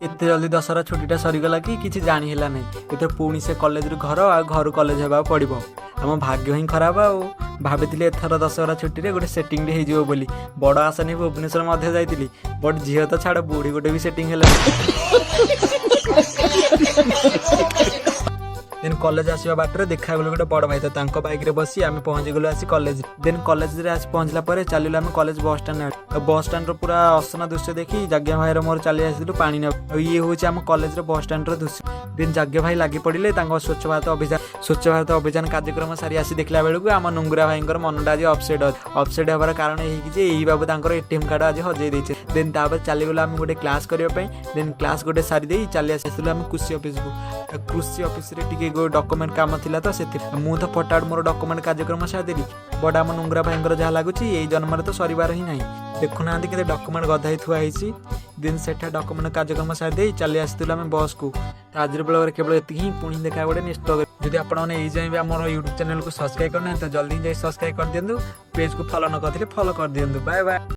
एते जल्दी दशहरा छुट्टीटा सरीगला कि किसी जानी है नहीं। ये पुणी से कॉलेज रू घर आ घर कॉलेज होगा पड़ो आम भाग्य ही खराब आ भाभी एथर दशहरा छुट्टी गोटे सेटिंग हो बोली बड़ आशा नहीं भुवनेश्वर जाइली बट झील तो छाड़ बुढ़ी गोटे भी सेटिंग है। देन कॉलेज आसवा बाटर देखा गलो गोटे बड़ भाई तो बाइक रे बसी आम पहुँची गलु आसी कॉलेज। देन कॉलेज रे आसी पहुँचला पर चलू आम कॉलेज बस स्टाण्ड बस स्टाण्ड पूरा असना दृश्य देखी जाज्ञा भाई मोर चली आसलु पानी ना ये हूँ आम कॉलेज बस स्टाण्ड दृश्य। देन जाज्ञा भाई लगी पड़े स्वच्छ भारत अभियान कार्यक्रम सारी आसी देखला बेलू आम नुंगुरा भाई मनटा आज अपसेट हबार कारण यही बाबू एटीएम कार्ड आज हजे देचे। देन तापर चलीगलु आम गोटे क्लास करने देन क्लास गोटे सारी चली आसलु आम कृषि ऑफिस को। कृषि ऑफिस रे डॉक्यूमेंट काम थिला तो से मु तो फटाट मोर डॉक्यूमेंट कार्यक्रम सारिदेली बट आम नुंगुरा भाई जहाँ लगुच यही जन्म तो सर ही ना देखुना कि डॉक्यूमेंट गधाई थुआई। दिन से डॉक्यूमेंट कार्यक्रम सारी चली आसलु आम बस को। तो आज बेल केवल ये पुणी देखा गोटे नेक्स्ट जदि आपने भी आम यूट्यूब चैनल को सब्सक्राइब करना तो जल्दी जाए सब्सक्राइब कर दिंतु पेज को फॉलो न करते फॉलो कर दिंतु। Bye bye.